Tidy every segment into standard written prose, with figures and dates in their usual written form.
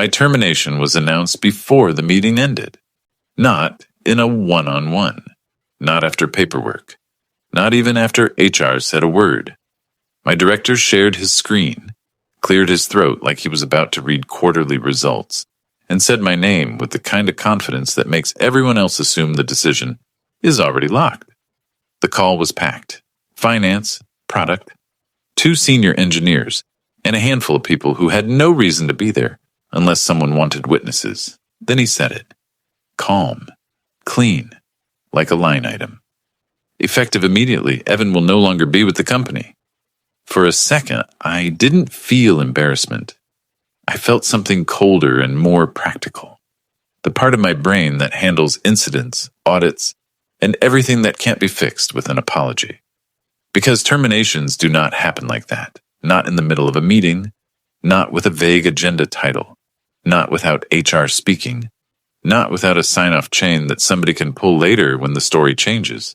My termination was announced before the meeting ended. Not in a one-on-one. Not after paperwork. Not even after HR said a word. My director shared his screen, cleared his throat like he was about to read quarterly results, and said my name with the kind of confidence that makes everyone else assume the decision is already locked. The call was packed. Finance, product, 2 senior engineers, and a handful of people who had no reason to be there unless someone wanted witnesses. Then he said it. Calm. Clean. Like a line item. Effective immediately, Evan will no longer be with the company. For a second, I didn't feel embarrassment. I felt something colder and more practical. The part of my brain that handles incidents, audits, and everything that can't be fixed with an apology. Because terminations do not happen like that. Not in the middle of a meeting, not with a vague agenda title, not without HR speaking, not without a sign-off chain that somebody can pull later when the story changes.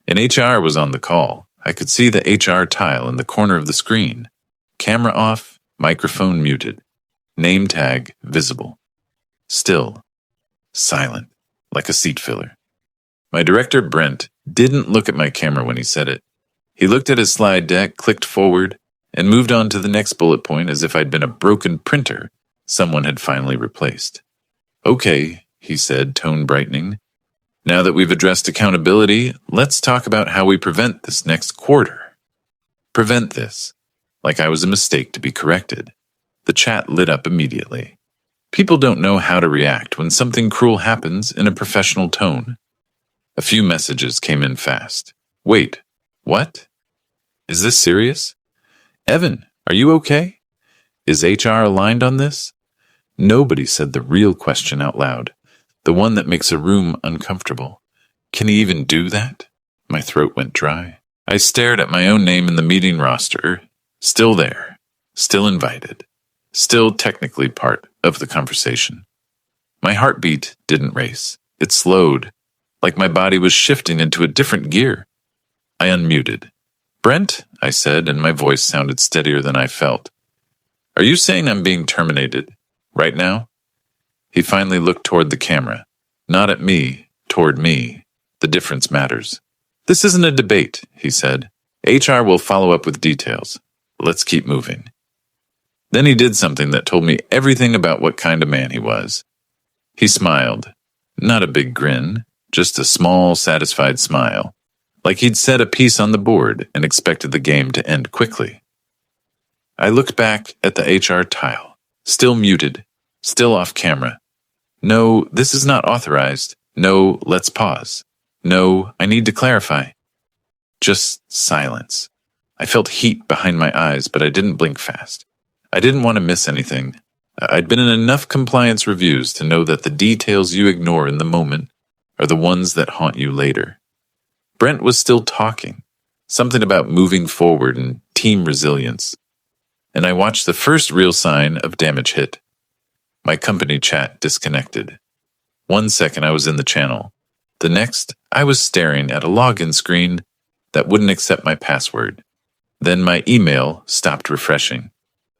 And HR was on the call. I could see the HR tile in the corner of the screen. Camera off, microphone muted. Name tag visible. Still. Silent, like a seat filler. My director, Brent, didn't look at my camera when he said it. He looked at his slide deck, clicked forward, and moved on to the next bullet point as if I'd been a broken printer someone had finally replaced. Okay, he said, tone brightening. Now that we've addressed accountability, let's talk about how we prevent this next quarter. Prevent this. Like I was a mistake to be corrected. The chat lit up immediately. People don't know how to react when something cruel happens in a professional tone. A few messages came in fast. Wait, what? Is this serious? Evan, are you okay? Is HR aligned on this? Nobody said the real question out loud. The one that makes a room uncomfortable. Can he even do that? My throat went dry. I stared at my own name in the meeting roster. Still there. Still invited. Still technically part of the conversation. My heartbeat didn't race. It slowed, like my body was shifting into a different gear. I unmuted. Brent, I said, and my voice sounded steadier than I felt. Are you saying I'm being terminated? Right now? He finally looked toward the camera. Not at me, toward me. The difference matters. This isn't a debate, he said. HR will follow up with details. Let's keep moving. Then he did something that told me everything about what kind of man he was. He smiled. Not a big grin, just a small, satisfied smile. Like he'd set a piece on the board and expected the game to end quickly. I looked back at the HR tile. Still muted. Still off camera. No, this is not authorized. No, let's pause. No, I need to clarify. Just silence. I felt heat behind my eyes, but I didn't blink fast. I didn't want to miss anything. I'd been in enough compliance reviews to know that the details you ignore in the moment are the ones that haunt you later. Brent was still talking. Something about moving forward and team resilience. And I watched the first real sign of damage hit. My company chat disconnected. 1 second I was in the channel. The next, I was staring at a login screen that wouldn't accept my password. Then my email stopped refreshing.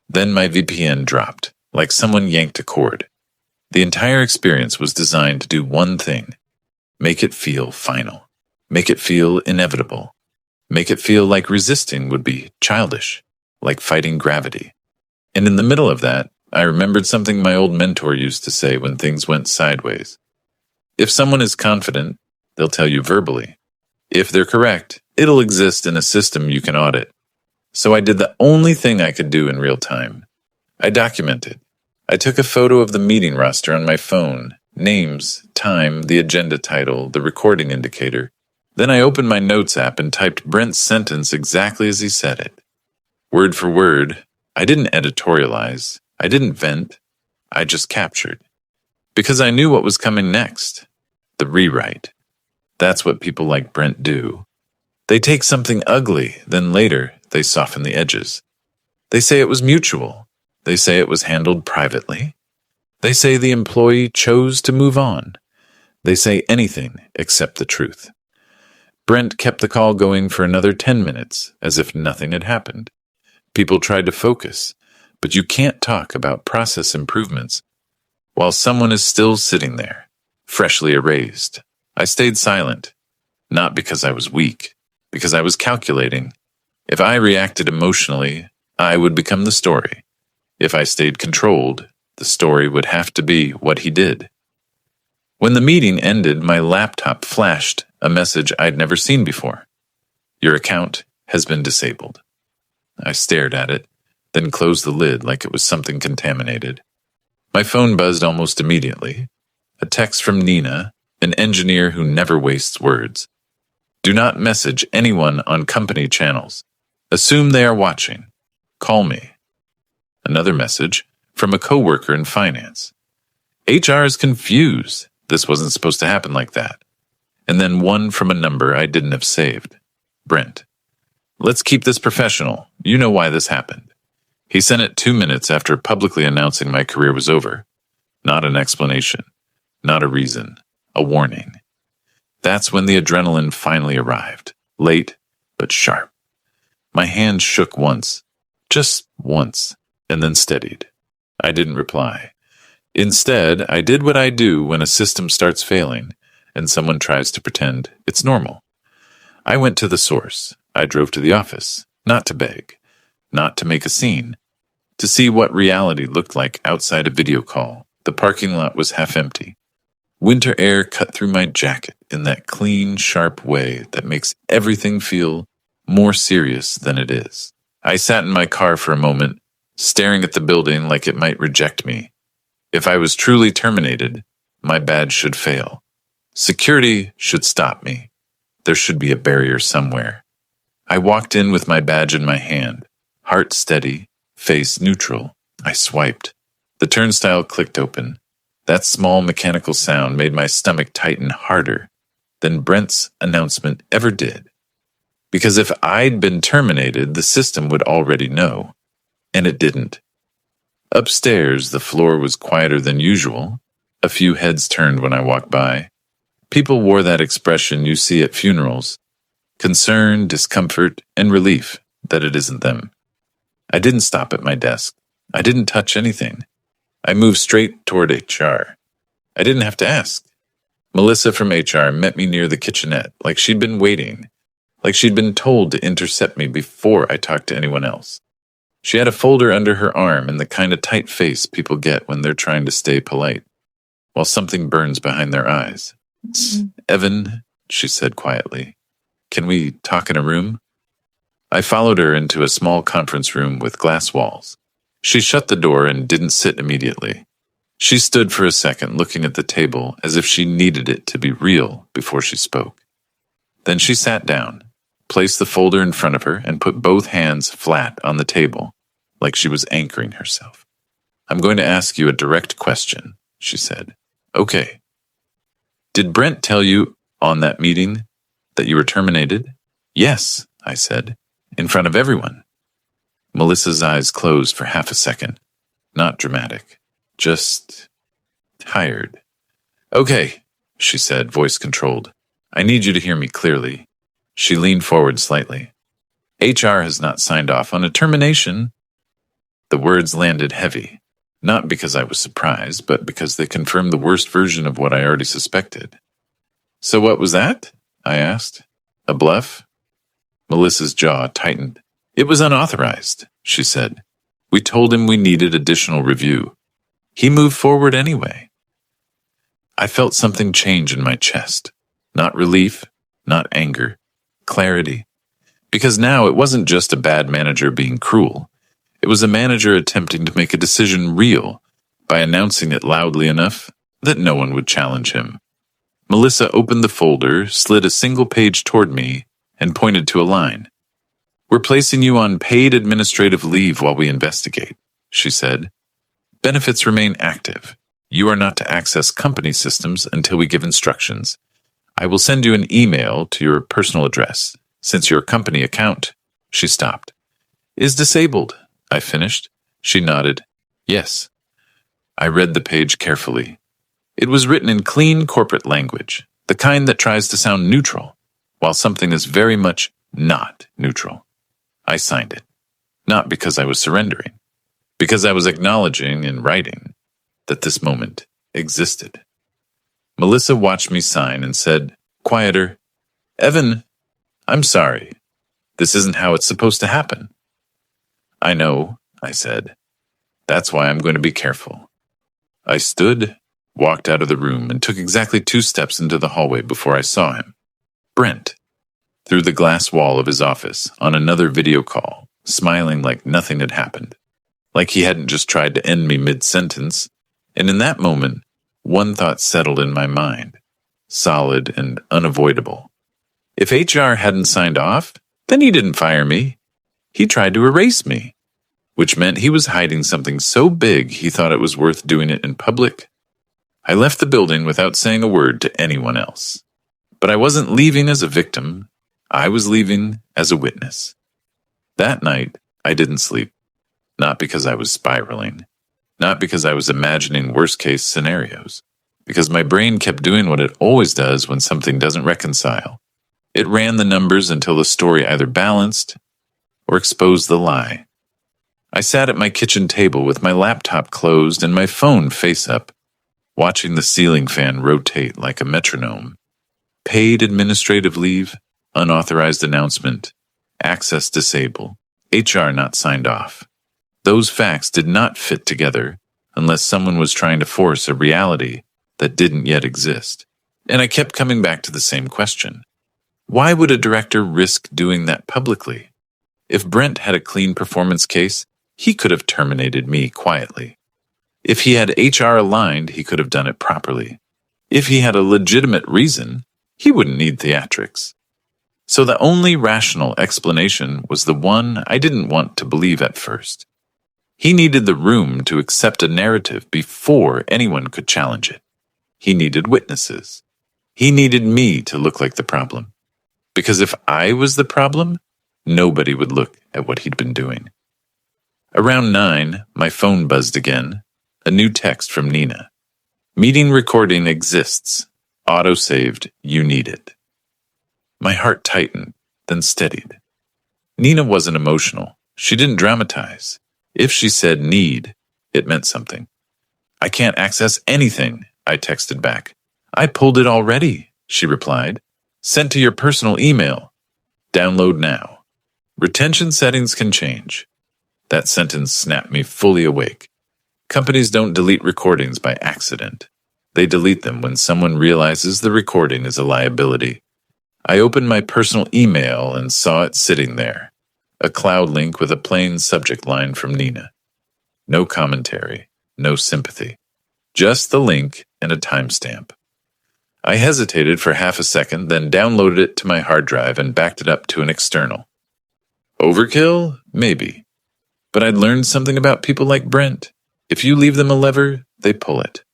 Then my VPN dropped, like someone yanked a cord. The entire experience was designed to do one thing. Make it feel final. Make it feel inevitable. Make it feel like resisting would be childish, like fighting gravity. And in the middle of that, I remembered something my old mentor used to say when things went sideways. If someone is confident, they'll tell you verbally. If they're correct, it'll exist in a system you can audit. So I did the only thing I could do in real time. I documented. I took a photo of the meeting roster on my phone, names, time, the agenda title, the recording indicator. Then I opened my notes app and typed Brent's sentence exactly as he said it. Word for word. I didn't editorialize. I didn't vent. I just captured. Because I knew what was coming next. The rewrite. That's what people like Brent do. They take something ugly, then later they soften the edges. They say it was mutual. They say it was handled privately. They say the employee chose to move on. They say anything except the truth. Brent kept the call going for another 10 minutes, as if nothing had happened. People tried to focus, but you can't talk about process improvements while someone is still sitting there, freshly erased. I stayed silent, not because I was weak, because I was calculating. If I reacted emotionally, I would become the story. If I stayed controlled, the story would have to be what he did. When the meeting ended, my laptop flashed a message I'd never seen before. Your account has been disabled. I stared at it, then closed the lid like it was something contaminated. My phone buzzed almost immediately. A text from Nina, an engineer who never wastes words. Do not message anyone on company channels. Assume they are watching. Call me. Another message from a coworker in finance. HR is confused. This wasn't supposed to happen like that. And then one from a number I didn't have saved. Brent. Let's keep this professional. You know why this happened. He sent it 2 minutes after publicly announcing my career was over. Not an explanation. Not a reason. A warning. That's when the adrenaline finally arrived. Late, but sharp. My hand shook once. Just once. And then steadied. I didn't reply. Instead, I did what I do when a system starts failing and someone tries to pretend it's normal. I went to the source. I drove to the office, not to beg, not to make a scene, to see what reality looked like outside a video call. The parking lot was half empty. Winter air cut through my jacket in that clean, sharp way that makes everything feel more serious than it is. I sat in my car for a moment, staring at the building like it might reject me. If I was truly terminated, my badge should fail. Security should stop me. There should be a barrier somewhere. I walked in with my badge in my hand, heart steady, face neutral. I swiped. The turnstile clicked open. That small mechanical sound made my stomach tighten harder than Brent's announcement ever did. Because if I'd been terminated, the system would already know. And it didn't. Upstairs, the floor was quieter than usual. A few heads turned when I walked by. People wore that expression you see at funerals. Concern, discomfort, and relief that it isn't them. I didn't stop at my desk. I didn't touch anything. I moved straight toward HR. I didn't have to ask. Melissa from HR met me near the kitchenette, like she'd been waiting, like she'd been told to intercept me before I talked to anyone else. She had a folder under her arm and the kind of tight face people get when they're trying to stay polite, while something burns behind their eyes. Evan, she said quietly, can we talk in a room? I followed her into a small conference room with glass walls. She shut the door and didn't sit immediately. She stood for a second looking at the table as if she needed it to be real before she spoke. Then she sat down, placed the folder in front of her, and put both hands flat on the table, like she was anchoring herself. I'm going to ask you a direct question, she said. Okay. Did Brent tell you on that meeting that you were terminated? Yes, I said, in front of everyone. Melissa's eyes closed for half a second. Not dramatic, just tired. Okay, she said, voice controlled. I need you to hear me clearly. She leaned forward slightly. HR has not signed off on a termination. The words landed heavy, not because I was surprised, but because they confirmed the worst version of what I already suspected. So what was that? I asked. A bluff? Melissa's jaw tightened. It was unauthorized, she said. We told him we needed additional review. He moved forward anyway. I felt something change in my chest. Not relief, not anger, clarity. Because now it wasn't just a bad manager being cruel. It was a manager attempting to make a decision real by announcing it loudly enough that no one would challenge him. Melissa opened the folder, slid a single page toward me, and pointed to a line. We're placing you on paid administrative leave while we investigate, she said. Benefits remain active. You are not to access company systems until we give instructions. I will send you an email to your personal address, since your company account, she stopped, is disabled, I finished. She nodded. Yes. I read the page carefully. It was written in clean corporate language, the kind that tries to sound neutral, while something is very much not neutral. I signed it, not because I was surrendering, because I was acknowledging in writing. that this moment existed. Melissa watched me sign and said, quieter, Evan, I'm sorry. This isn't how it's supposed to happen. I know, I said. That's why I'm going to be careful. I stood, walked out of the room, and took exactly 2 steps into the hallway before I saw him. Brent, through the glass wall of his office, on another video call, smiling like nothing had happened, like he hadn't just tried to end me mid-sentence, and in that moment, one thought settled in my mind, solid and unavoidable. If HR hadn't signed off, then he didn't fire me. He tried to erase me, which meant he was hiding something so big he thought it was worth doing it in public. I left the building without saying a word to anyone else. But I wasn't leaving as a victim. I was leaving as a witness. That night, I didn't sleep. Not because I was spiraling. Not because I was imagining worst-case scenarios. Because my brain kept doing what it always does when something doesn't reconcile. It ran the numbers until the story either balanced or exposed the lie. I sat at my kitchen table with my laptop closed and my phone face up, watching the ceiling fan rotate like a metronome. Paid administrative leave, unauthorized announcement, access disabled, HR not signed off. Those facts did not fit together unless someone was trying to force a reality that didn't yet exist. And I kept coming back to the same question. Why would a director risk doing that publicly? If Brent had a clean performance case, he could have terminated me quietly. If he had HR aligned, he could have done it properly. If he had a legitimate reason, he wouldn't need theatrics. So the only rational explanation was the one I didn't want to believe at first. He needed the room to accept a narrative before anyone could challenge it. He needed witnesses. He needed me to look like the problem. Because if I was the problem, nobody would look at what he'd been doing. Around 9, my phone buzzed again. A new text from Nina. Meeting recording exists. Auto-saved. You need it. My heart tightened, then steadied. Nina wasn't emotional. She didn't dramatize. If she said need, it meant something. I can't access anything, I texted back. I pulled it already, she replied. Sent to your personal email. Download now. Retention settings can change. That sentence snapped me fully awake. Companies don't delete recordings by accident. They delete them when someone realizes the recording is a liability. I opened my personal email and saw it sitting there. A cloud link with a plain subject line from Nina. No commentary, no sympathy. Just the link and a timestamp. I hesitated for half a second, then downloaded it to my hard drive and backed it up to an external. Overkill? Maybe. But I'd learned something about people like Brent. If you leave them a lever, they pull it.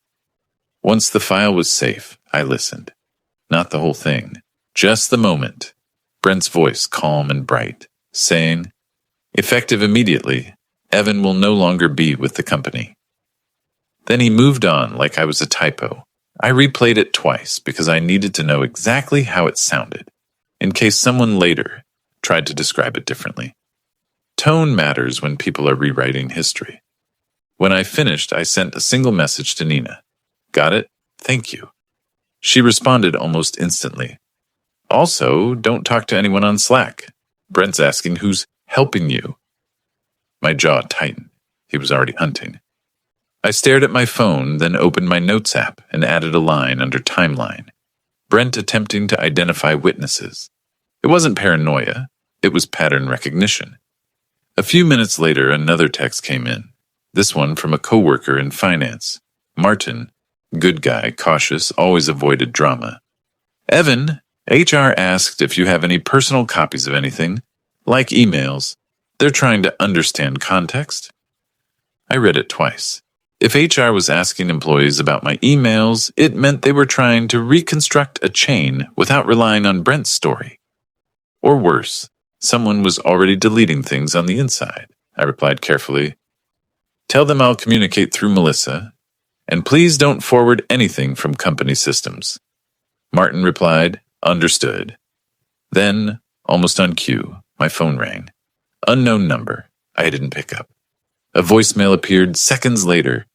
Once the file was safe, I listened. Not the whole thing, just the moment. Brent's voice calm and bright, saying, effective immediately, Evan will no longer be with the company. Then he moved on like I was a typo. I replayed it twice because I needed to know exactly how it sounded, in case someone later tried to describe it differently. Tone matters when people are rewriting history. When I finished, I sent a single message to Nina. Got it? Thank you. She responded almost instantly. Also, don't talk to anyone on Slack. Brent's asking who's helping you. My jaw tightened. He was already hunting. I stared at my phone, then opened my notes app and added a line under timeline. Brent attempting to identify witnesses. It wasn't paranoia. It was pattern recognition. A few minutes later, another text came in. This one from a coworker in finance. Martin, good guy, cautious, always avoided drama. Evan, HR asked if you have any personal copies of anything, like emails. They're trying to understand context. I read it twice. If HR was asking employees about my emails, it meant they were trying to reconstruct a chain without relying on Brent's story. Or worse, someone was already deleting things on the inside. I replied carefully. Tell them I'll communicate through Melissa, and please don't forward anything from company systems. Martin replied, understood. Then, almost on cue, my phone rang. Unknown number. I didn't pick up. A voicemail appeared seconds later.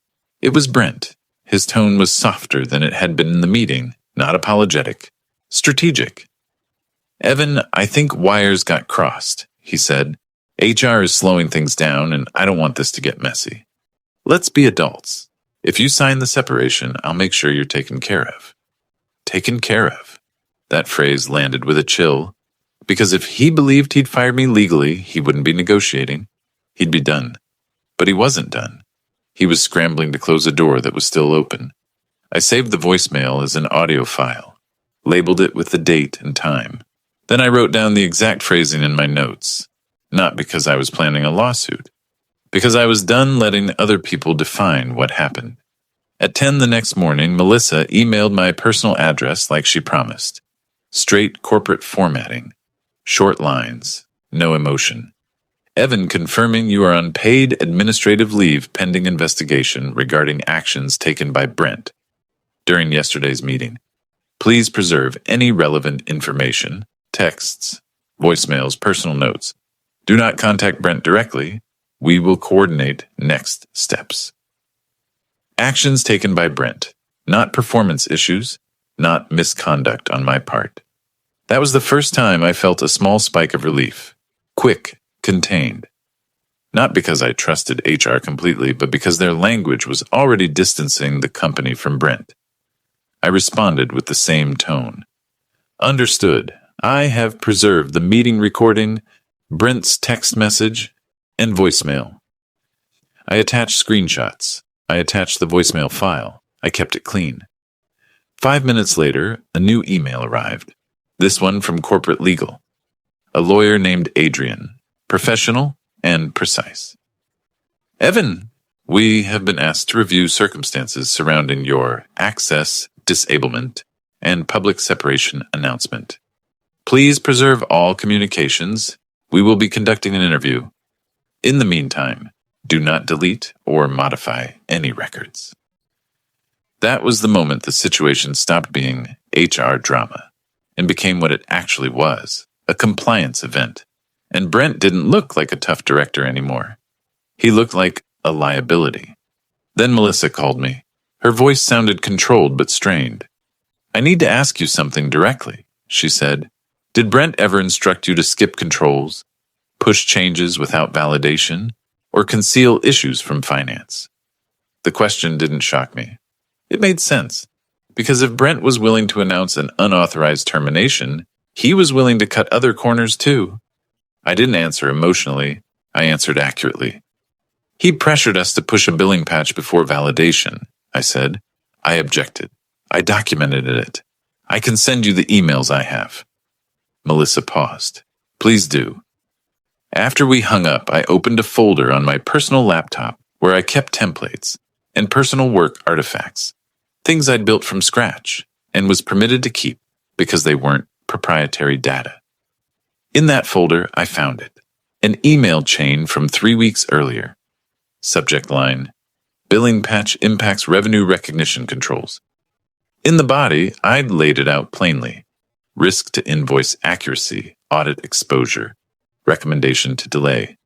It was Brent. His tone was softer than it had been in the meeting, not apologetic, strategic. "Evan, I think wires got crossed," he said. "HR is slowing things down, and I don't want this to get messy. Let's be adults. If you sign the separation, I'll make sure you're taken care of." Taken care of. That phrase landed with a chill, because if he believed he'd fired me legally, he wouldn't be negotiating. He'd be done. But he wasn't done. He was scrambling to close a door that was still open. I saved the voicemail as an audio file, labeled it with the date and time. Then I wrote down the exact phrasing in my notes, not because I was planning a lawsuit, because I was done letting other people define what happened. At 10 the next morning, Melissa emailed my personal address like she promised. Straight corporate formatting. Short lines. No emotion. "Evan confirming you are on paid administrative leave pending investigation regarding actions taken by Brent during yesterday's meeting. Please preserve any relevant information, texts, voicemails, personal notes. Do not contact Brent directly. We will coordinate next steps." Actions taken by Brent, not performance issues, not misconduct on my part. That was the first time I felt a small spike of relief. Quick, contained. Not because I trusted HR completely, but because their language was already distancing the company from Brent. I responded with the same tone. "Understood. I have preserved the meeting recording, Brent's text message, and voicemail. I attached screenshots. I attached the voicemail file. I kept it clean." 5 minutes later, a new email arrived. This one from corporate legal. A lawyer named Adrian. Professional and precise. "Evan, we have been asked to review circumstances surrounding your access, disablement, and public separation announcement. Please preserve all communications. We will be conducting an interview. In the meantime, do not delete or modify any records." That was the moment the situation stopped being HR drama and became what it actually was, a compliance event. And Brent didn't look like a tough director anymore. He looked like a liability. Then Melissa called me. Her voice sounded controlled but strained. "I need to ask you something directly," she said. "Did Brent ever instruct you to skip controls, push changes without validation, or conceal issues from finance?" The question didn't shock me. It made sense, because if Brent was willing to announce an unauthorized termination, he was willing to cut other corners too. I didn't answer emotionally, I answered accurately. "He pressured us to push a billing patch before validation," I said. I objected. I documented it. "I can send you the emails I have." Melissa paused. "Please do." After we hung up, I opened a folder on my personal laptop where I kept templates and personal work artifacts, things I'd built from scratch and was permitted to keep because they weren't proprietary data. In that folder, I found it, an email chain from 3 weeks earlier. Subject line, "Billing patch impacts revenue recognition controls." In the body, I'd laid it out plainly. Risk to invoice accuracy, audit exposure, recommendation to delay.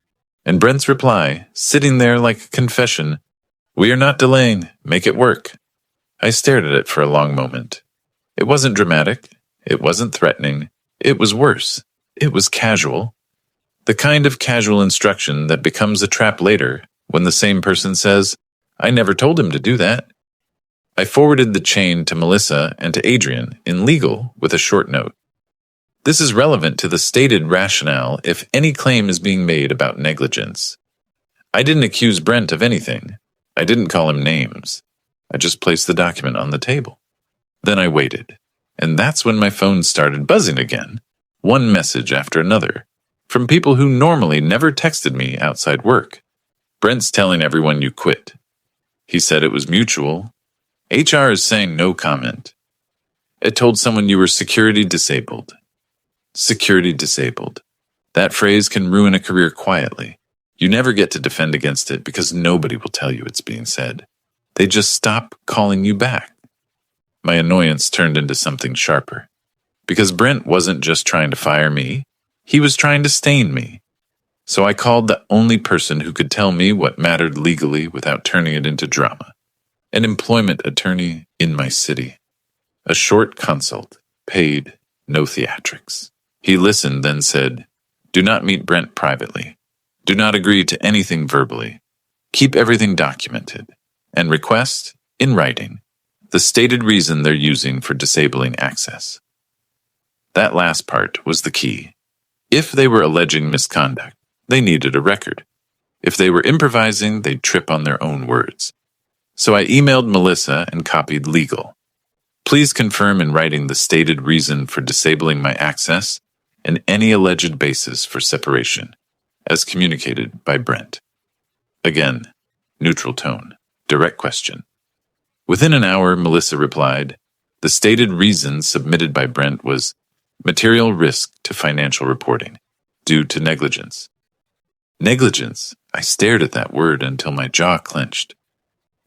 And Brent's reply, sitting there like a confession, "We are not delaying, make it work." I stared at it for a long moment. It wasn't dramatic, it wasn't threatening, it was worse. It was casual. The kind of casual instruction that becomes a trap later when the same person says, "I never told him to do that." I forwarded the chain to Melissa and to Adrian in legal with a short note. This is relevant to the stated rationale if any claim is being made about negligence. I didn't accuse Brent of anything. I didn't call him names. I just placed the document on the table. Then I waited, and that's when my phone started buzzing again, one message after another, from people who normally never texted me outside work. "Brent's telling everyone you quit. He said it was mutual. HR is saying no comment. It told someone you were security disabled." Security disabled. That phrase can ruin a career quietly. You never get to defend against it because nobody will tell you it's being said. They just stop calling you back. My annoyance turned into something sharper. Because Brent wasn't just trying to fire me, he was trying to stain me. So I called the only person who could tell me what mattered legally without turning it into drama. an employment attorney in my city. A short consult, paid, no theatrics. He listened, then said, "Do not meet Brent privately. Do not agree to anything verbally. Keep everything documented. And request, in writing, the stated reason they're using for disabling access." That last part was the key. If they were alleging misconduct, they needed a record. If they were improvising, they'd trip on their own words. So I emailed Melissa and copied legal. "Please confirm in writing the stated reason for disabling my access and any alleged basis for separation, as communicated by Brent." Again, neutral tone, direct question. Within an hour, Melissa replied, the stated reason submitted by Brent was material risk to financial reporting, due to negligence. Negligence. I stared at that word until my jaw clenched.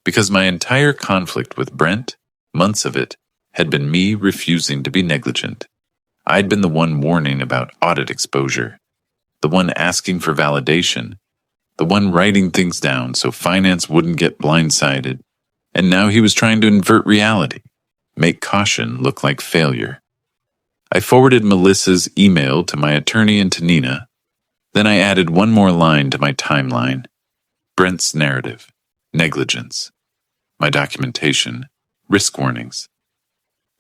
Because my entire conflict with Brent, months of it, had been me refusing to be negligent. I'd been the one warning about audit exposure, the one asking for validation, the one writing things down so finance wouldn't get blindsided, and now he was trying to invert reality, make caution look like failure. I forwarded Melissa's email to my attorney and to Nina. Then I added one more line to my timeline. Brent's narrative, negligence. My documentation, risk warnings.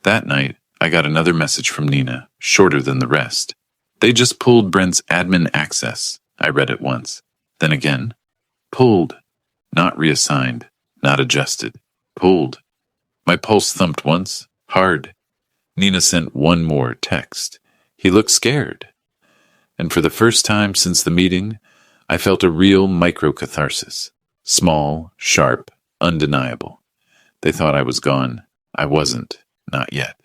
That night, I got another message from Nina, shorter than the rest. They just pulled Brent's admin access. I read it once. Then again. Pulled. Not reassigned. Not adjusted. Pulled. My pulse thumped once. Hard. Nina sent one more text. He looked scared. And for the first time since the meeting, I felt a real micro-catharsis. Small, sharp, undeniable. They thought I was gone. I wasn't. Not yet.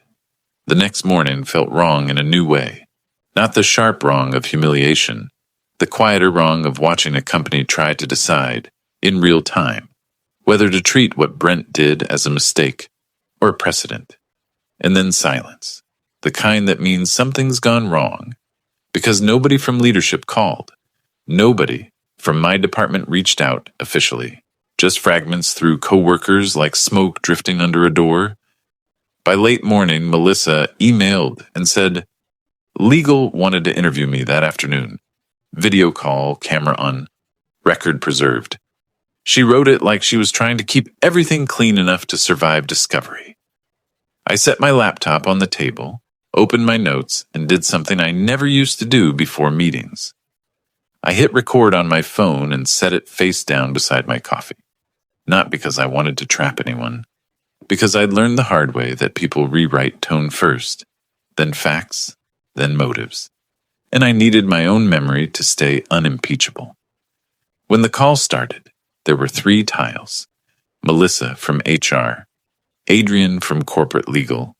The next morning felt wrong in a new way. Not the sharp wrong of humiliation, the quieter wrong of watching a company try to decide, in real time, whether to treat what Brent did as a mistake or a precedent. And then silence, the kind that means something's gone wrong, because nobody from leadership called. Nobody from my department reached out officially, just fragments through coworkers like smoke drifting under a door. By late morning, Melissa emailed and said, "Legal wanted to interview me that afternoon. Video call, camera on, record preserved." She wrote it like she was trying to keep everything clean enough to survive discovery. I set my laptop on the table, opened my notes, and did something I never used to do before meetings. I hit record on my phone and set it face down beside my coffee. Not because I wanted to trap anyone, because I'd learned the hard way that people rewrite tone first, then facts, then motives. And I needed my own memory to stay unimpeachable. When the call started, there were 3 tiles. Melissa from HR, Adrian from corporate legal,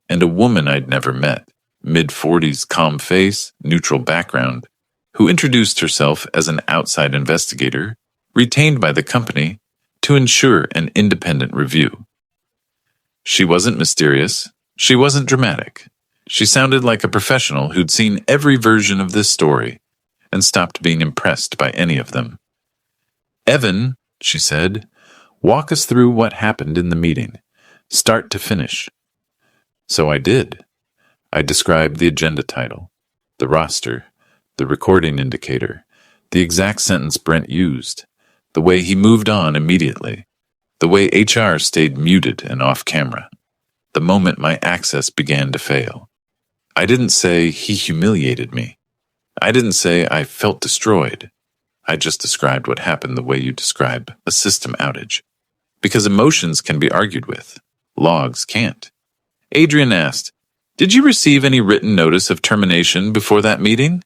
and a woman I'd never met, mid-40s, calm face, neutral background, who introduced herself as an outside investigator, retained by the company to ensure an independent review. She wasn't mysterious. She wasn't dramatic. She sounded like a professional who'd seen every version of this story and stopped being impressed by any of them. "Evan," she said, "walk us through what happened in the meeting, start to finish." So I did. I described the agenda title, the roster, the recording indicator, the exact sentence Brent used, the way he moved on immediately, the way HR stayed muted and off camera, the moment my access began to fail. I didn't say he humiliated me. I didn't say I felt destroyed. I just described what happened the way you describe a system outage. Because emotions can be argued with. Logs can't. Adrian asked, "Did you receive any written notice of termination before that meeting?"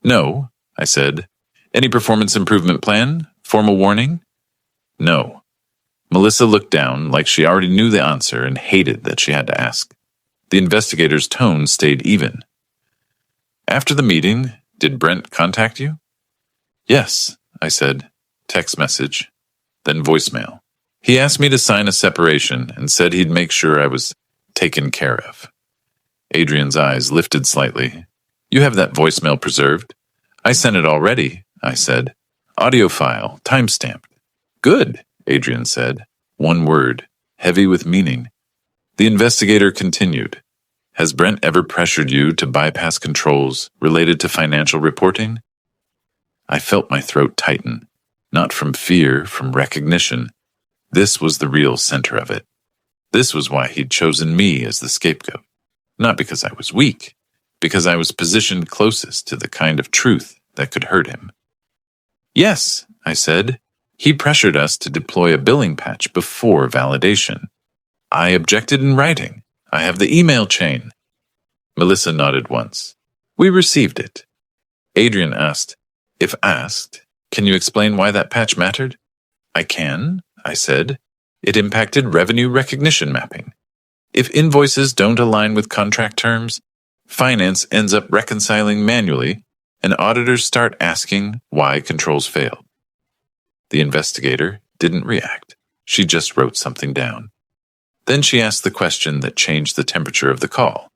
"No," I said. "Any performance improvement plan? Formal warning?" "No." Melissa looked down like she already knew the answer and hated that she had to ask. The investigator's tone stayed even. "After the meeting, did Brent contact you?" "Yes," I said. Text message, then voicemail. He asked me to sign a separation and said he'd make sure I was taken care of. Adrian's eyes lifted slightly. "You have that voicemail preserved?" "I sent it already," I said. "Audio file, timestamped." "Good," Adrian said. One word, heavy with meaning. The investigator continued. Has Brent ever pressured you to bypass controls related to financial reporting? I felt my throat tighten, not from fear, from recognition. This was the real center of it. This was why he'd chosen me as the scapegoat. Not because I was weak, because I was positioned closest to the kind of truth that could hurt him. Yes, I said. He pressured us to deploy a billing patch before validation. I objected in writing. I have the email chain. Melissa nodded once. We received it. Adrian asked, if asked, can you explain why that patch mattered? I can, I said. It impacted revenue recognition mapping. If invoices don't align with contract terms, finance ends up reconciling manually, and auditors start asking why controls failed. The investigator didn't react. She just wrote something down. Then she asked the question that changed the temperature of the call.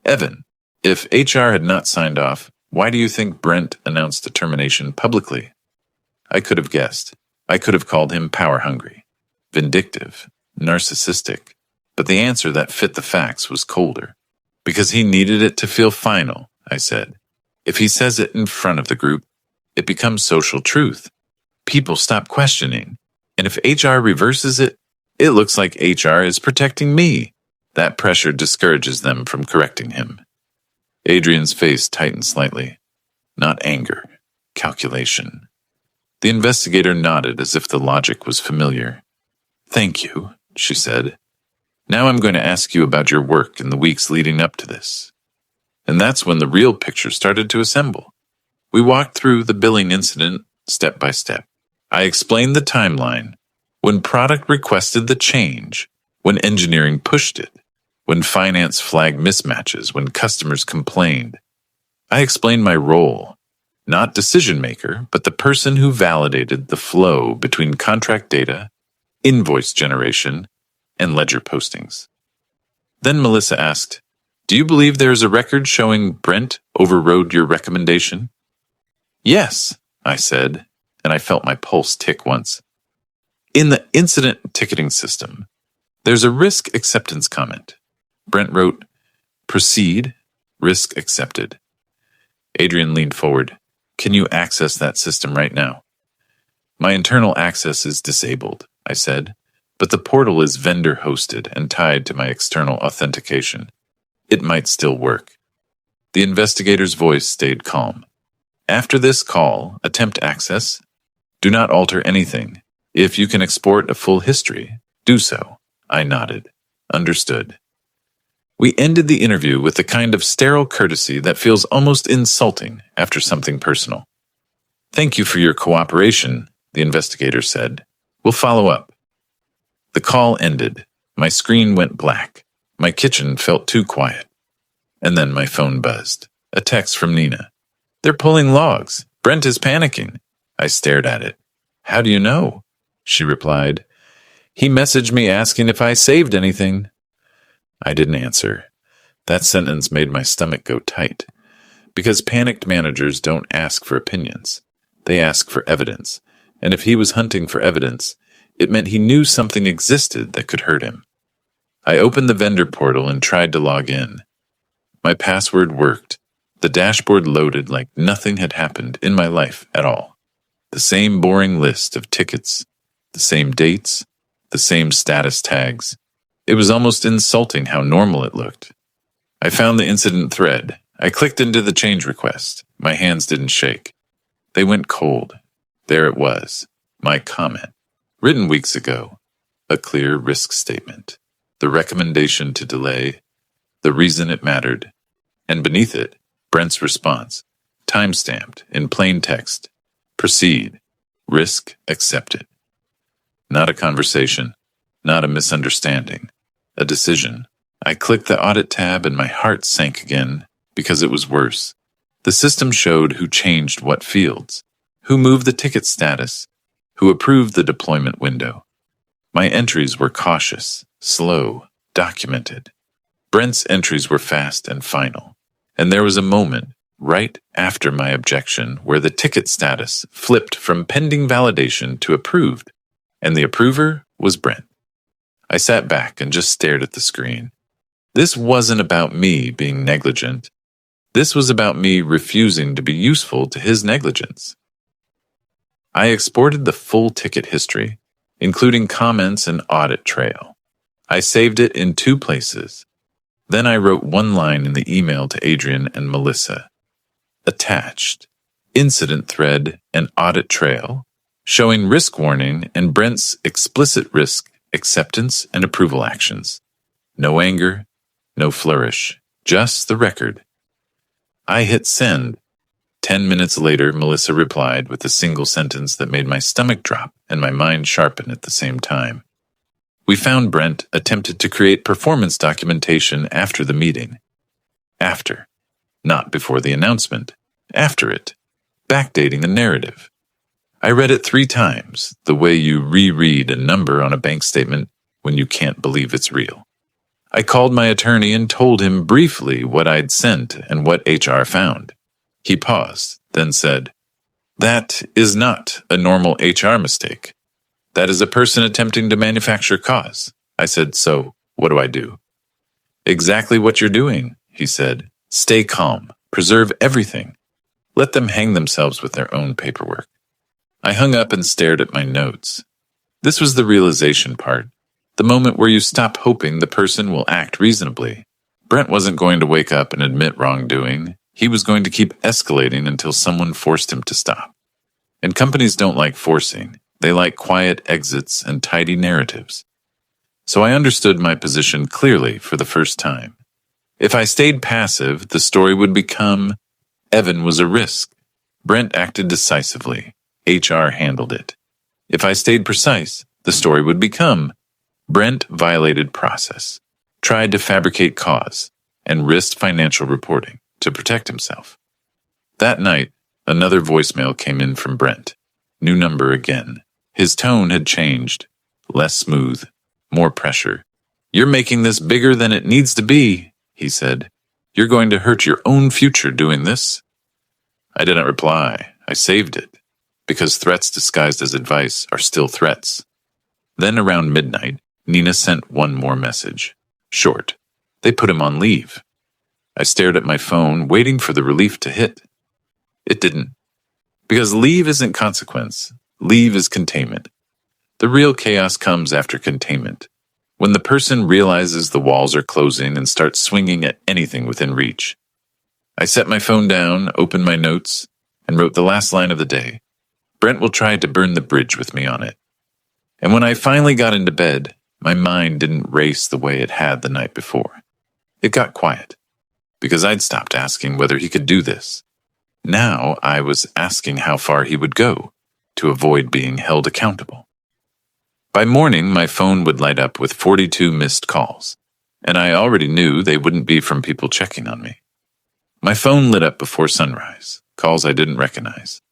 Evan, if HR had not signed off, why do you think Brent announced the termination publicly? I could have guessed. I could have called him power-hungry, vindictive, narcissistic, but the answer that fit the facts was colder. Because he needed it to feel final, I said. If he says it in front of the group, it becomes social truth. People stop questioning, and if HR reverses it, it looks like HR is protecting me. That pressure discourages them from correcting him. Adrian's face tightened slightly. Not anger, calculation. The investigator nodded as if the logic was familiar. Thank you, she said. Now I'm going to ask you about your work in the weeks leading up to this. And that's when the real picture started to assemble. We walked through the billing incident step by step. I explained the timeline. When product requested the change, when engineering pushed it, when finance flagged mismatches, when customers complained. I explained my role, not decision maker, but the person who validated the flow between contract data, invoice generation, and ledger postings. Then Melissa asked, do you believe there is a record showing Brent overrode your recommendation? Yes, I said, and I felt my pulse tick once. In the incident ticketing system, there's a risk acceptance comment. Brent wrote, proceed, risk accepted. Adrian leaned forward. Can you access that system right now? My internal access is disabled, I said, but the portal is vendor-hosted and tied to my external authentication. It might still work. The investigator's voice stayed calm. After this call, attempt access. Do not alter anything. If you can export a full history, do so. I nodded. Understood. We ended the interview with the kind of sterile courtesy that feels almost insulting after something personal. Thank you for your cooperation, the investigator said. We'll follow up. The call ended. My screen went black. My kitchen felt too quiet. And then my phone buzzed. A text from Nina. They're pulling logs. Brent is panicking. I stared at it. How do you know? She replied. He messaged me asking if I saved anything. I didn't answer. That sentence made my stomach go tight. Because panicked managers don't ask for opinions. They ask for evidence. And if he was hunting for evidence, it meant he knew something existed that could hurt him. I opened the vendor portal and tried to log in. My password worked. The dashboard loaded like nothing had happened in my life at all. The same boring list of tickets, the same dates, the same status tags. It was almost insulting how normal it looked. I found the incident thread. I clicked into the change request. My hands didn't shake. They went cold. There it was, my comment, written weeks ago. A clear risk statement. The recommendation to delay. The reason it mattered. And beneath it, Brent's response, time-stamped in plain text. Proceed. Risk accepted. Not a conversation. Not a misunderstanding. A decision. I clicked the audit tab and my heart sank again because it was worse. The system showed who changed what fields, who moved the ticket status, who approved the deployment window. My entries were cautious, slow, documented. Brent's entries were fast and final. And there was a moment, right after my objection, where the ticket status flipped from pending validation to approved, and the approver was Brent. I sat back and just stared at the screen. This wasn't about me being negligent. This was about me refusing to be useful to his negligence. I exported the full ticket history, including comments and audit trail. I saved it in 2 places. Then I wrote one line in the email to Adrian and Melissa. Attached, incident thread and audit trail, showing risk warning and Brent's explicit risk acceptance and approval actions. No anger, no flourish, just the record. I hit send. 10 minutes later, Melissa replied with a single sentence that made my stomach drop and my mind sharpen at the same time. We found Brent attempted to create performance documentation after the meeting. After. Not before the announcement. After it. Backdating the narrative. I read it 3 times, the way you reread a number on a bank statement when you can't believe it's real. I called my attorney and told him briefly what I'd sent and what HR found. He paused, then said, "That is not a normal HR mistake. That is a person attempting to manufacture cause." I said, "So, what do I do?" "Exactly what you're doing," he said. "Stay calm. Preserve everything. Let them hang themselves with their own paperwork." I hung up and stared at my notes. This was the realization part, the moment where you stop hoping the person will act reasonably. Brent wasn't going to wake up and admit wrongdoing. He was going to keep escalating until someone forced him to stop. And companies don't like forcing. They like quiet exits and tidy narratives. So I understood my position clearly for the first time. If I stayed passive, the story would become, Evan was a risk. Brent acted decisively. HR handled it. If I stayed precise, the story would become, Brent violated process, tried to fabricate cause, and risked financial reporting to protect himself. That night, another voicemail came in from Brent. New number again. His tone had changed. Less smooth. More pressure. "You're making this bigger than it needs to be," he said. "You're going to hurt your own future doing this." I didn't reply. I saved it. Because threats disguised as advice are still threats. Then around midnight, Nina sent one more message. Short. They put him on leave. I stared at my phone, waiting for the relief to hit. It didn't. Because leave isn't consequence. Leave is containment. The real chaos comes after containment, when the person realizes the walls are closing and starts swinging at anything within reach. I set my phone down, opened my notes, and wrote the last line of the day. Brent will try to burn the bridge with me on it. And when I finally got into bed, my mind didn't race the way it had the night before. It got quiet, because I'd stopped asking whether he could do this. Now I was asking how far he would go to avoid being held accountable. By morning, my phone would light up with 42 missed calls, and I already knew they wouldn't be from people checking on me. My phone lit up before sunrise, calls I didn't recognize.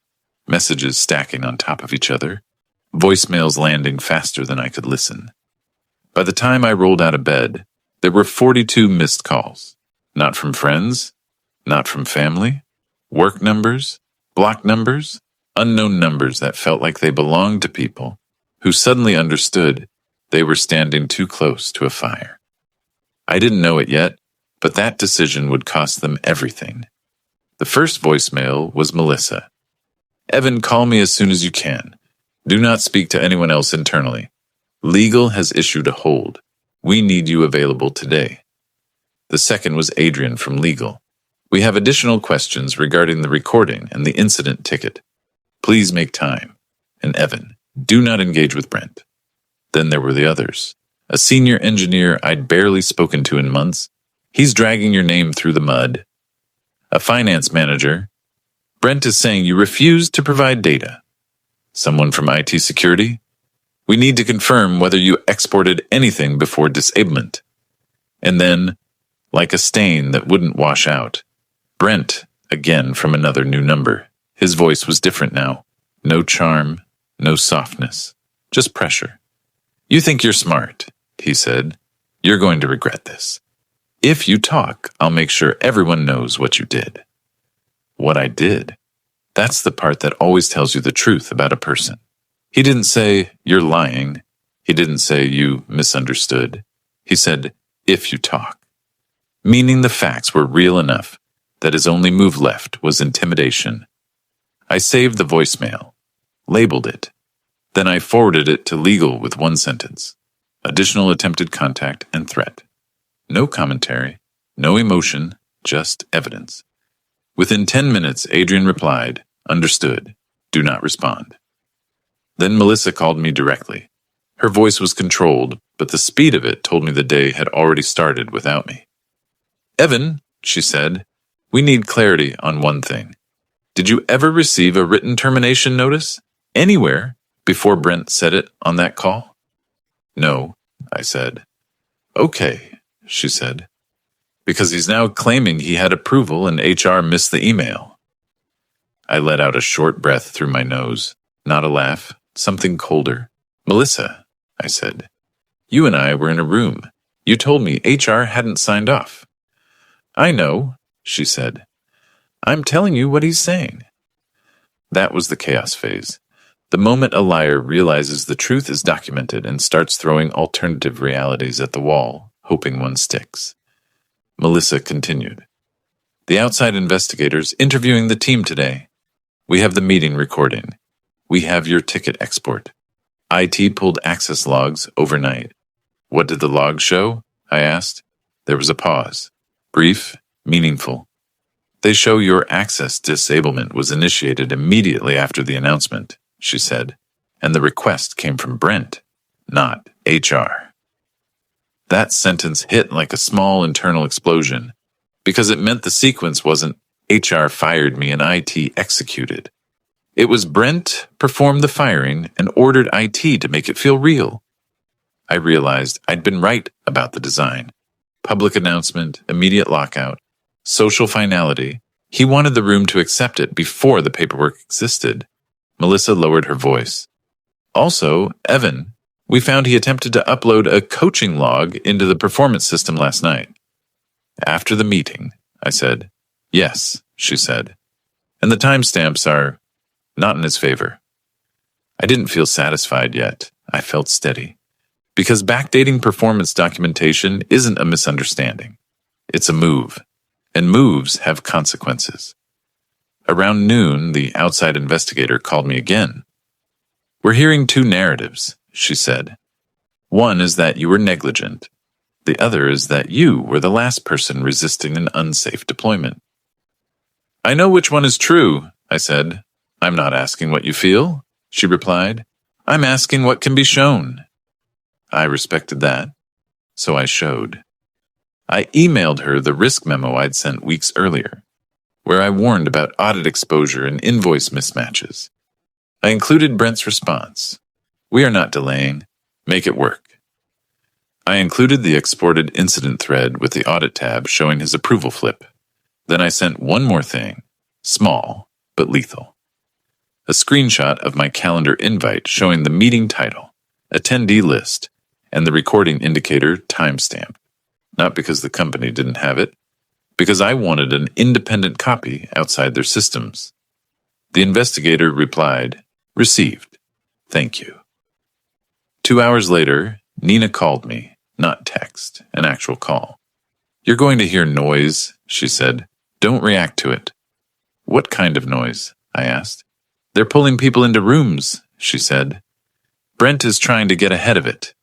Messages stacking on top of each other, voicemails landing faster than I could listen. By the time I rolled out of bed, there were 42 missed calls. Not from friends, not from family, work numbers, block numbers, unknown numbers that felt like they belonged to people who suddenly understood they were standing too close to a fire. I didn't know it yet, but that decision would cost them everything. The first voicemail was Melissa. "Evan, call me as soon as you can. Do not speak to anyone else internally. Legal has issued a hold. We need you available today." The second was Adrian from Legal. "We have additional questions regarding the recording and the incident ticket. Please make time. And Evan, do not engage with Brent." Then there were the others. A senior engineer I'd barely spoken to in months. "He's dragging your name through the mud." A finance manager. "Brent is saying you refused to provide data." Someone from IT security. "We need to confirm whether you exported anything before disablement." And then, like a stain that wouldn't wash out, Brent, again from another new number. His voice was different now. No charm, no softness, just pressure. "You think you're smart," he said. "You're going to regret this. If you talk, I'll make sure everyone knows what you did." What I did. That's the part that always tells you the truth about a person. He didn't say, "You're lying." He didn't say you misunderstood. He said, if you talk. Meaning the facts were real enough that his only move left was intimidation. I saved the voicemail, labeled it. Then I forwarded it to legal with one sentence. Additional attempted contact and threat. No commentary, no emotion, just evidence. Within 10 minutes, Adrian replied, understood, do not respond. Then Melissa called me directly. Her voice was controlled, but the speed of it told me the day had already started without me. Evan, she said, we need clarity on one thing. Did you ever receive a written termination notice? Anywhere before Brent said it on that call? No, I said. Okay, she said. Because he's now claiming he had approval and HR missed the email. I let out a short breath through my nose. Not a laugh, something colder. Melissa, I said, you and I were in a room. You told me HR hadn't signed off. I know, she said. I'm telling you what he's saying. That was the chaos phase. The moment a liar realizes the truth is documented and starts throwing alternative realities at the wall, hoping one sticks. Melissa continued. The outside investigators interviewing the team today. We have the meeting recording. We have your ticket export. IT pulled access logs overnight. What did the logs show? I asked. There was a pause. Brief, meaningful. They show your access disablement was initiated immediately after the announcement, she said, and the request came from Brent, not HR. That sentence hit like a small internal explosion, because it meant the sequence wasn't HR fired me and IT executed. It was Brent performed the firing and ordered IT to make it feel real. I realized I'd been right about the design. Public announcement, immediate lockout, social finality. He wanted the room to accept it before the paperwork existed. Melissa lowered her voice. Also, Evan, we found he attempted to upload a coaching log into the performance system last night. After the meeting, I said. Yes, she said. And the timestamps are not in his favor. I didn't feel satisfied yet. I felt steady. Because backdating performance documentation isn't a misunderstanding. It's a move. And moves have consequences. Around noon, the outside investigator called me again. We're hearing two narratives, she said. One is that you were negligent. The other is that you were the last person resisting an unsafe deployment. I know which one is true, I said. I'm not asking what you feel, she replied. I'm asking what can be shown. I respected that, so I showed. I emailed her the risk memo I'd sent weeks earlier, where I warned about audit exposure and invoice mismatches. I included Brent's response. We are not delaying. Make it work. I included the exported incident thread with the audit tab showing his approval flip. Then I sent one more thing, small but lethal. A screenshot of my calendar invite showing the meeting title, attendee list, and the recording indicator timestamp. Not because the company didn't have it, because I wanted an independent copy outside their systems. The investigator replied, received. Thank you. 2 hours later, Nina called me, not text, an actual call. You're going to hear noise, she said. Don't react to it. What kind of noise? I asked. They're pulling people into rooms, she said. Brent is trying to get ahead of it.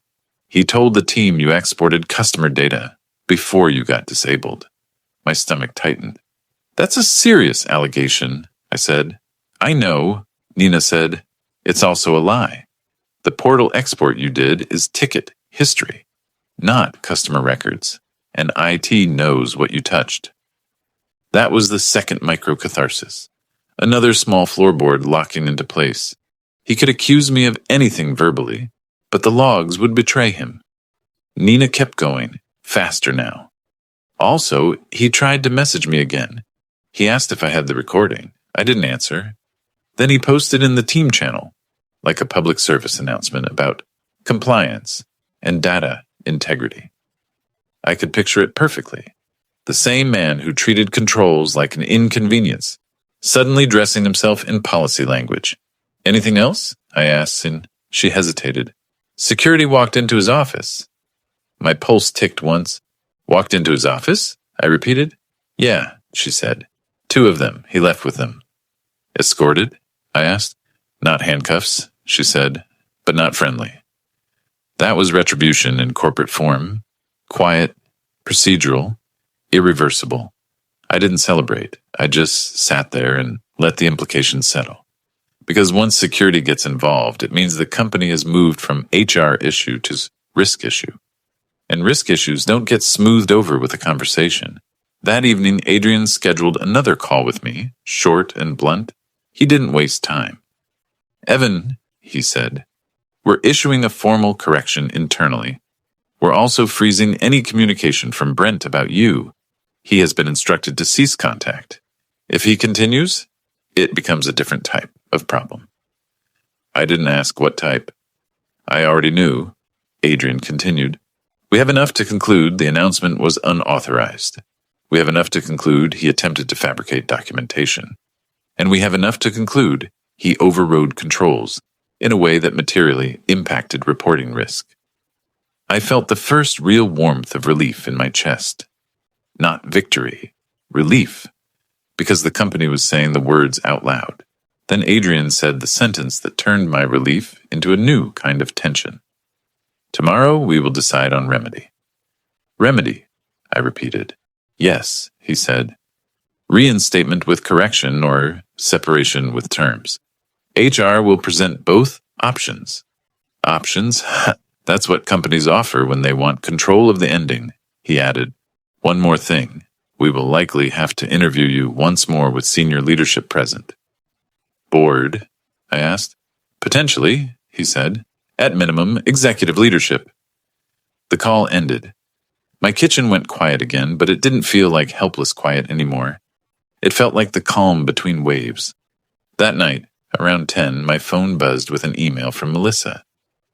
He told the team you exported customer data before you got disabled. My stomach tightened. That's a serious allegation, I said. I know, Nina said. It's also a lie. The portal export you did is ticket history, not customer records, and IT knows what you touched. That was the second micro-catharsis. Another small floorboard locking into place. He could accuse me of anything verbally, but the logs would betray him. Nina kept going, faster now. Also, he tried to message me again. He asked if I had the recording. I didn't answer. Then he posted in the team channel, like a public service announcement about compliance and data integrity. I could picture it perfectly. The same man who treated controls like an inconvenience, suddenly dressing himself in policy language. Anything else? I asked, and she hesitated. Security walked into his office. My pulse ticked once. Walked into his office? I repeated. Yeah, she said. 2 of them. He left with them. Escorted? I asked. Not handcuffs, she said, but not friendly. That was retribution in corporate form. Quiet, procedural, irreversible. I didn't celebrate. I just sat there and let the implications settle. Because once security gets involved, it means the company has moved from HR issue to risk issue. And risk issues don't get smoothed over with a conversation. That evening, Adrian scheduled another call with me, short and blunt. He didn't waste time. Evan, he said, we're issuing a formal correction internally. We're also freezing any communication from Brent about you. He has been instructed to cease contact. If he continues, it becomes a different type of problem. I didn't ask what type. I already knew. Adrian continued. We have enough to conclude the announcement was unauthorized. We have enough to conclude he attempted to fabricate documentation. And we have enough to conclude he overrode controls in a way that materially impacted reporting risk. I felt the first real warmth of relief in my chest. Not victory, relief, because the company was saying the words out loud. Then Adrian said the sentence that turned my relief into a new kind of tension. Tomorrow we will decide on remedy. Remedy, I repeated. Yes, he said. Reinstatement with correction or separation with terms. HR will present both options. Options? That's what companies offer when they want control of the ending, he added. One more thing. We will likely have to interview you once more with senior leadership present. Board? I asked. Potentially, he said. At minimum, executive leadership. The call ended. My kitchen went quiet again, but it didn't feel like helpless quiet anymore. It felt like the calm between waves. That night, around 10, my phone buzzed with an email from Melissa.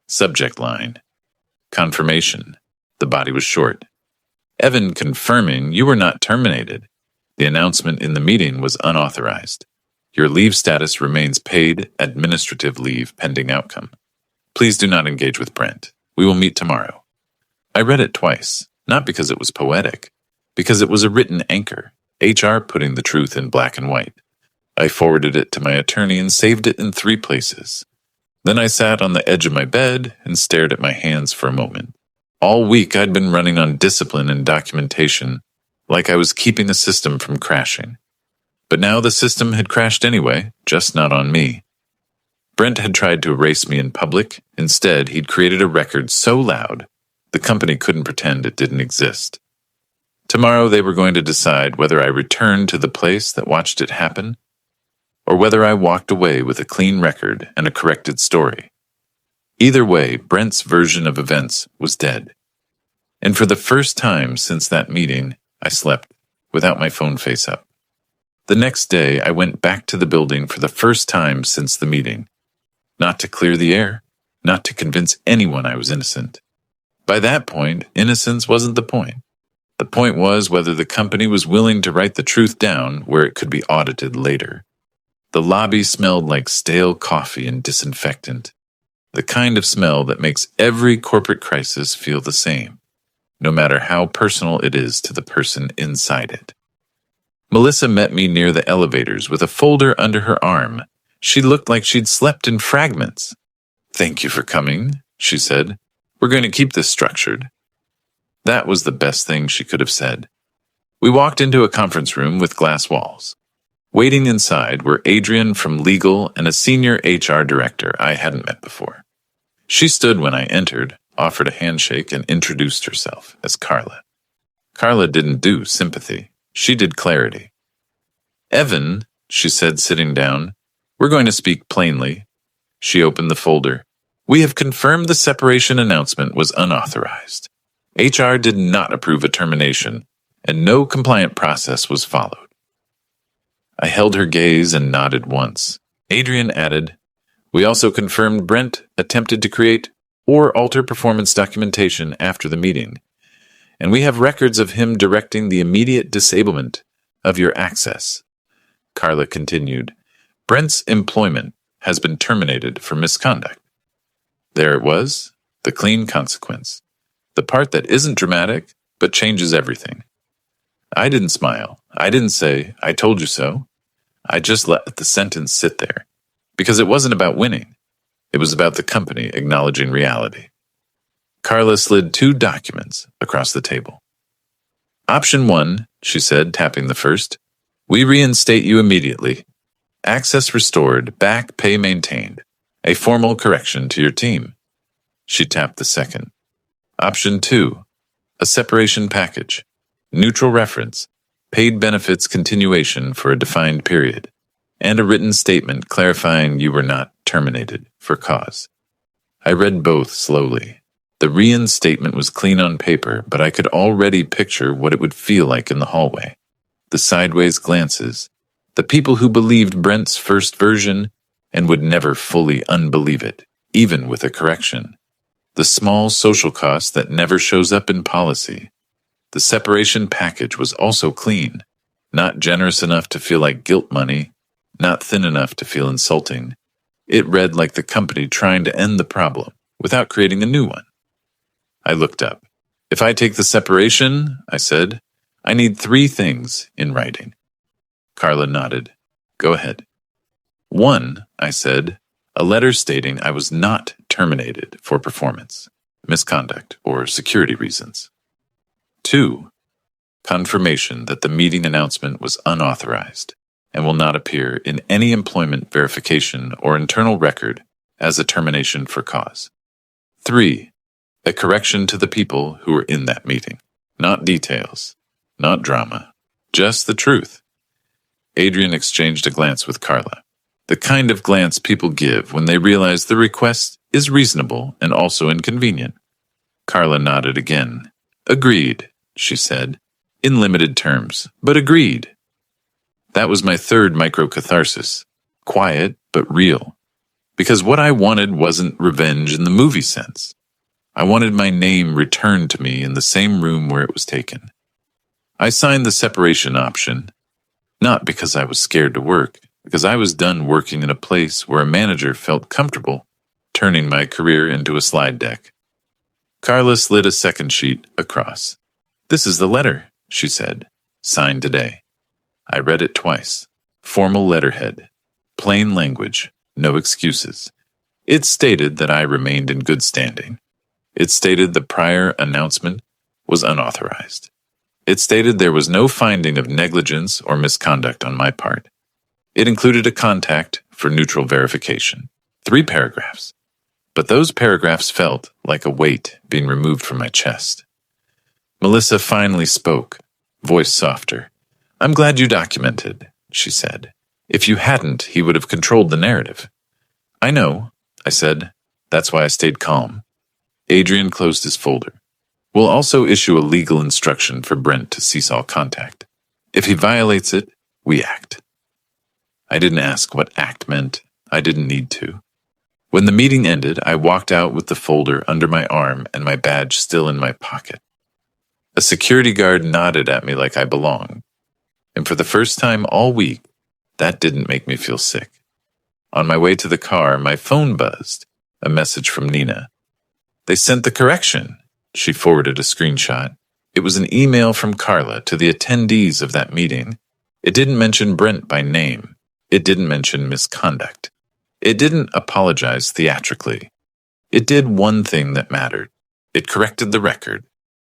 Subject line. Confirmation. The body was short. Evan confirming you were not terminated. The announcement in the meeting was unauthorized. Your leave status remains paid administrative leave pending outcome. Please do not engage with Brent. We will meet tomorrow. I read it twice, not because it was poetic, because it was a written anchor, HR putting the truth in black and white. I forwarded it to my attorney and saved it in 3 places. Then I sat on the edge of my bed and stared at my hands for a moment. All week I'd been running on discipline and documentation, like I was keeping the system from crashing. But now the system had crashed anyway, just not on me. Brent had tried to erase me in public. Instead, he'd created a record so loud, the company couldn't pretend it didn't exist. Tomorrow they were going to decide whether I returned to the place that watched it happen, or whether I walked away with a clean record and a corrected story. Either way, Brent's version of events was dead. And for the first time since that meeting, I slept without my phone face up. The next day, I went back to the building for the first time since the meeting. Not to clear the air, not to convince anyone I was innocent. By that point, innocence wasn't the point. The point was whether the company was willing to write the truth down where it could be audited later. The lobby smelled like stale coffee and disinfectant, the kind of smell that makes every corporate crisis feel the same, no matter how personal it is to the person inside it. Melissa met me near the elevators with a folder under her arm. She looked like she'd slept in fragments. Thank you for coming, she said. We're going to keep this structured. That was the best thing she could have said. We walked into a conference room with glass walls. Waiting inside were Adrian from legal and a senior HR director I hadn't met before. She stood when I entered, offered a handshake, and introduced herself as Carla. Carla didn't do sympathy. She did clarity. Evan, she said, sitting down, we're going to speak plainly. She opened the folder. We have confirmed the separation announcement was unauthorized. HR did not approve a termination, and no compliant process was followed. I held her gaze and nodded once. Adrian added, we also confirmed Brent attempted to create or alter performance documentation after the meeting, and we have records of him directing the immediate disablement of your access. Carla continued, Brent's employment has been terminated for misconduct. There it was, The clean consequence. The part that isn't dramatic, but changes everything. I didn't smile. I didn't say, "I told you so." I just let the sentence sit there. Because it wasn't about winning. It was about the company acknowledging reality. Carla slid 2 documents across the table. Option 1, she said, tapping the first. We reinstate you immediately. Access restored, back pay maintained. A formal correction to your team. She tapped the second. Option 2, a separation package. Neutral reference, paid benefits continuation for a defined period, and a written statement clarifying you were not terminated for cause. I read both slowly. The reinstatement was clean on paper, but I could already picture what it would feel like in the hallway. The sideways glances, the people who believed Brent's first version and would never fully unbelieve it, even with a correction. The small social cost that never shows up in policy. The separation package was also clean, not generous enough to feel like guilt money, not thin enough to feel insulting. It read like the company trying to end the problem without creating a new one. I looked up. If I take the separation, I said, I need 3 things in writing. Carla nodded. Go ahead. 1, I said, a letter stating I was not terminated for performance, misconduct, or security reasons. 2, confirmation that the meeting announcement was unauthorized and will not appear in any employment verification or internal record as a termination for cause. 3, a correction to the people who were in that meeting. Not details, not drama, just the truth. Adrian exchanged a glance with Carla. The kind of glance people give when they realize the request is reasonable and also inconvenient. Carla nodded again. Agreed, she said, in limited terms, but agreed. That was my 3rd micro-catharsis. Quiet, but real. Because what I wanted wasn't revenge in the movie sense. I wanted my name returned to me in the same room where it was taken. I signed the separation option, not because I was scared to work, because I was done working in a place where a manager felt comfortable turning my career into a slide deck. Carla slid a second sheet across. This is the letter, she said, signed today. I read it twice. Formal letterhead. Plain language. No excuses. It stated that I remained in good standing. It stated the prior announcement was unauthorized. It stated there was no finding of negligence or misconduct on my part. It included a contact for neutral verification. 3 paragraphs. But those paragraphs felt like a weight being removed from my chest. Melissa finally spoke, voice softer. I'm glad you documented, she said. If you hadn't, he would have controlled the narrative. I know, I said. That's why I stayed calm. Adrian closed his folder. We'll also issue a legal instruction for Brent to cease all contact. If he violates it, we act. I didn't ask what act meant. I didn't need to. When the meeting ended, I walked out with the folder under my arm and my badge still in my pocket. A security guard nodded at me like I belonged. And for the first time all week, that didn't make me feel sick. On my way to the car, my phone buzzed. A message from Nina. They sent the correction. She forwarded a screenshot. It was an email from Carla to the attendees of that meeting. It didn't mention Brent by name. It didn't mention misconduct. It didn't apologize theatrically. It did one thing that mattered. It corrected the record.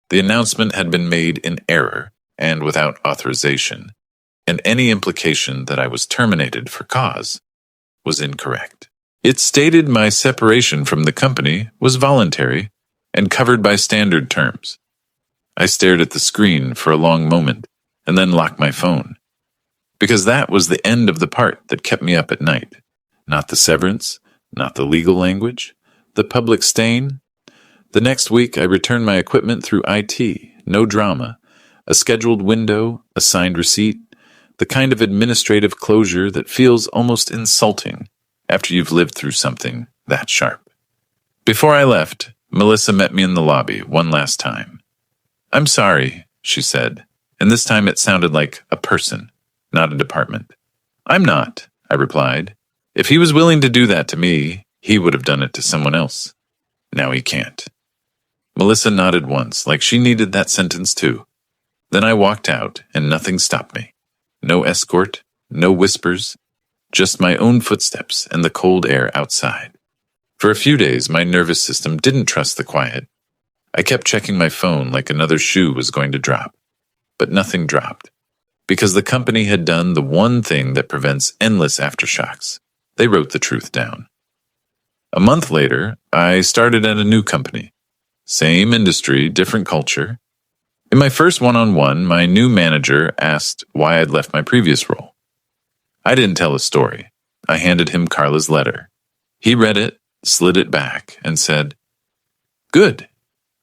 The announcement had been made in error and without authorization, and any implication that I was terminated for cause was incorrect. It stated my separation from the company was voluntary and covered by standard terms. I stared at the screen for a long moment and then locked my phone. Because that was the end of the part that kept me up at night. Not the severance, not the legal language, the public stain. The next week I returned my equipment through IT, no drama, a scheduled window, a signed receipt, the kind of administrative closure that feels almost insulting after you've lived through something that sharp. Before I left, Melissa met me in the lobby one last time. I'm sorry, she said, and this time it sounded like a person, not a department. I'm not, I replied. If he was willing to do that to me, he would have done it to someone else. Now he can't. Melissa nodded once, like she needed that sentence too. Then I walked out, and nothing stopped me. No escort, no whispers, just my own footsteps and the cold air outside. For a few days, my nervous system didn't trust the quiet. I kept checking my phone like another shoe was going to drop. But nothing dropped. Because the company had done the one thing that prevents endless aftershocks. They wrote the truth down. A month later, I started at a new company. Same industry, different culture. In my first one-on-one, my new manager asked why I'd left my previous role. I didn't tell a story. I handed him Carla's letter. He read it, slid it back, and said, "Good.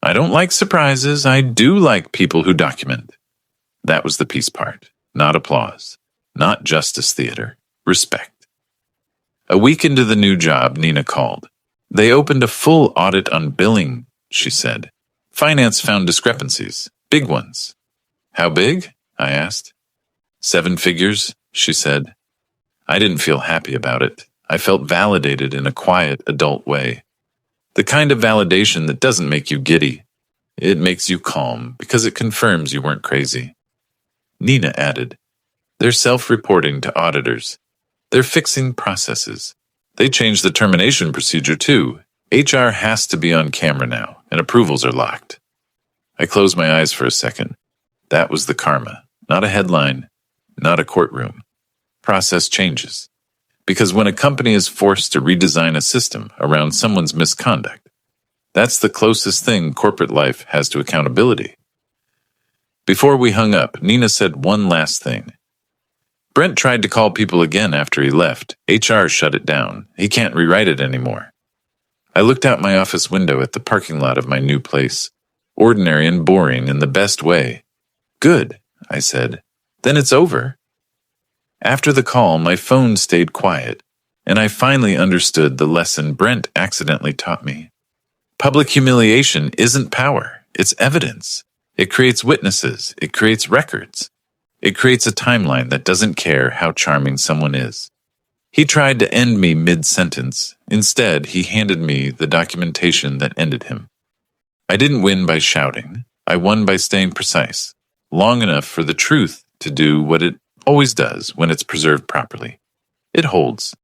I don't like surprises. I do like people who document." That was the peace part. Not applause. Not justice theater. Respect. A week into the new job, Nina called. "They opened a full audit on billing," she said. "Finance found discrepancies. Big ones." "How big?" I asked. "7 figures," she said. I didn't feel happy about it. I felt validated in a quiet, adult way. The kind of validation that doesn't make you giddy. It makes you calm because it confirms you weren't crazy. Nina added, "They're self-reporting to auditors. They're fixing processes. They changed the termination procedure too. HR has to be on camera now, and approvals are locked." I closed my eyes for a second. That was the karma. Not a headline, not a courtroom. Process changes. Because when a company is forced to redesign a system around someone's misconduct, that's the closest thing corporate life has to accountability. Before we hung up, Nina said one last thing. "Brent tried to call people again after he left. HR shut it down. He can't rewrite it anymore." I looked out my office window at the parking lot of my new place. Ordinary and boring in the best way. "Good," I said. "Then it's over." After the call, my phone stayed quiet, and I finally understood the lesson Brent accidentally taught me. Public humiliation isn't power, it's evidence. It creates witnesses, it creates records. It creates a timeline that doesn't care how charming someone is. He tried to end me mid-sentence. Instead, he handed me the documentation that ended him. I didn't win by shouting. I won by staying precise, long enough for the truth to do what it always does when it's preserved properly. It holds.